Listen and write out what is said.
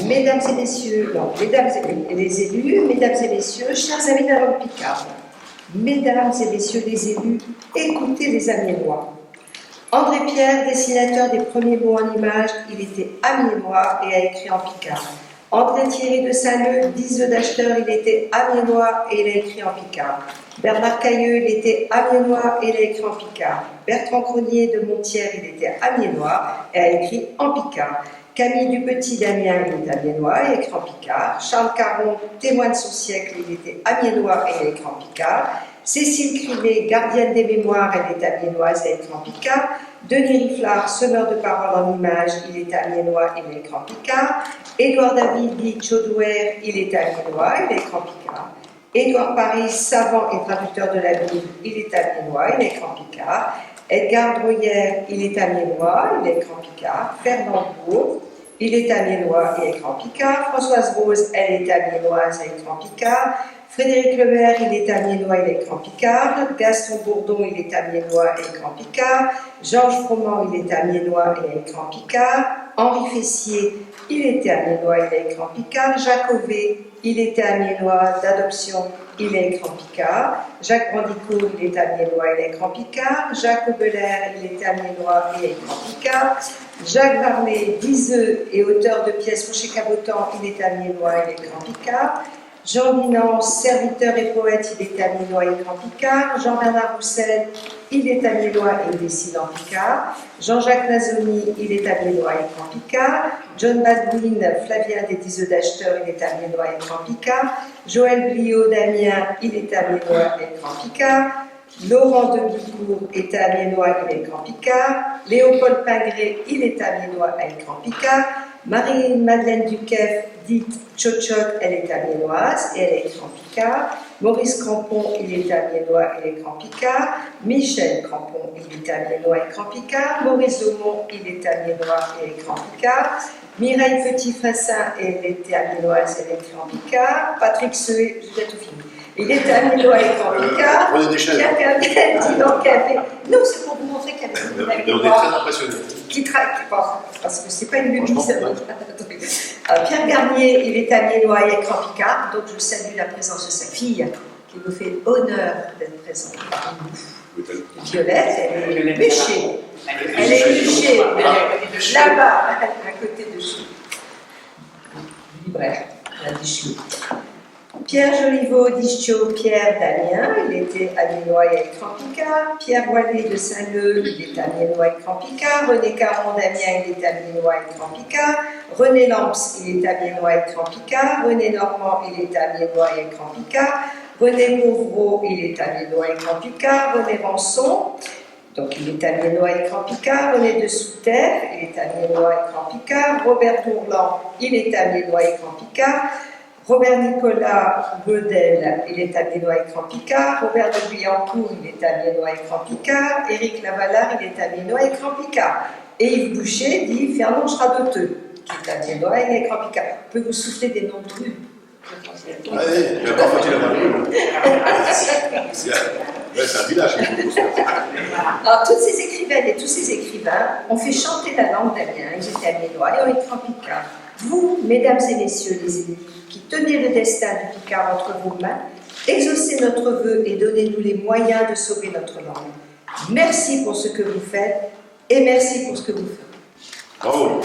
Mesdames et messieurs, mesdames et les élus, mesdames et messieurs, chers amis de la langue picarde, mesdames et messieurs les élus, écoutez les Amiénois. André Pierre, dessinateur des premiers mots en images, il était amiénois et a écrit en picard. André Thierry de Saint-Leu, 10 œufs d'acheteur, il était amiénois et il a écrit en picard. Bernard Cailleux, il était amiénois et il a écrit en picard. Bertrand Cronier de Montière, il était amiénois et a écrit en picard. Camille Dupetit d'Amiens, il est amiénois et a écrit en picard. Charles Caron, témoin de son siècle, il était amiénois et il a écrit en picard. Cécile Crivet, gardienne des mémoires, elle est amiénoise et a écrit en picard. Denis Riflard, semeur de paroles en images, il est amiénois et il a écrit en picard. Édouard David, dit Chaudouer, il est amiénois, il a écrit en picard. Édouard Paris, savant et traducteur de la Bible, il est amiénois, il a écrit en picard. Edgar Droyère, il est amiénois, il a écrit en picard. Fernand Bourg, il est amiénois et a écrit en picard. Françoise Rose, elle est amiénoise et a écrit en picard. Frédéric Lemaire, il est amiénois, il a écrit en picard. Gaston Bourdon, il est amiénois et a écrit en picard. Georges Froment, il est amiénois et a écrit en picard. Henri Fessier, il était amiénois, il a écrit en picard. Jacques Auvet, il était amiénois d'adoption, il a écrit en picard. Jacques Brandicourt, il est amiénois, il a écrit en picard. Jacques Aubelaire, il était amiénois et a écrit en picard. Jacques Varlet, diseux et auteur de pièces Rocher Cabotan, il est amiénois, il a écrit en picard. Jean Binance, serviteur et poète, il est amiénois et écrit en picard. Jean-Bernard Roussel, il est amiénois et il dessine en picard. Jean-Jacques Nazoni, il est amiénois et écrit en picard. John Baldwin, Flavien des 10 œufs d'acheteur, il est amiénois et écrit en picard. Joël Bliot d'Amiens, il est amiénois et écrit en picard. Laurent de Bicourt est amiénois, il est écrit en picard. Léopold Pingré, il est amiénois et écrit en picard. Marie-Madeleine Duquesne, dite Tchotchot, elle est amiénoise et elle est écrit en picard. Maurice Crampon, il est amiénois et écrit en picard. Michel Crampon, il est amiénois et écrit en picard. Maurice Aumont, il est amiénois et écrit en picard. Mireille Petit-Fassin, elle était amiénoise et elle écrit en picard. Patrick Seué, je vais tout fini. Il est amiénois et écrit en picard. Pierre Gabriel, dit Lancapé. Non, c'est pour vous montrer qu'elle est une on est très impressionnés. Qui traque, parce que c'est pas une lutte. Pierre Garnier, il est amiénois et écrit en picard, donc je salue la présence de sa fille, qui nous fait l'honneur d'être présente parmi nous. Violette, elle est bûchée. Elle est bûchée, là-bas, à côté de chez libraire, la Dichou. Pierre Joliveau d'Ischio, Pierre d'Amiens, il était amiénois et écrit en picard. Pierre Boilet de Saint-Leu, il est amiénois et écrit en picard. René Caron d'Amiens, il est amiénois et écrit en picard. René Lamps, il est amiénois et écrit en picard. René Normand, il est amiénois et écrit en picard. René Pauvreau, il est amiénois et écrit en picard. René Rançon, donc il est amiénois et écrit en picard. René de Souterre, il est amiénois et écrit en picard. Robert Dourlan, il est amiénois et écrit en picard. Robert Nicolas Godel, il est amiénois et écrit en picard. Robert de Guyancourt, il est amiénois et écrit en picard. Éric Lavalard, il est amiénois et écrit en picard. Et Yves Boucher dit Fernand Schradoteux, qui est amiénois et écrit en picard. Je peux vous souffler des noms de rues. Allez, mais encore faut-il avoir c'est un village. Alors, toutes ces écrivaines et tous ces écrivains ont fait chanter la langue d'Amiens. Ils étaient amiénois et ont écrit en picard. Vous, mesdames et messieurs les élus, qui tenez le destin du picard entre vos mains, exaucez notre vœu et donnez-nous les moyens de sauver notre langue. Merci pour ce que vous faites et merci pour ce que vous faites. Bravo.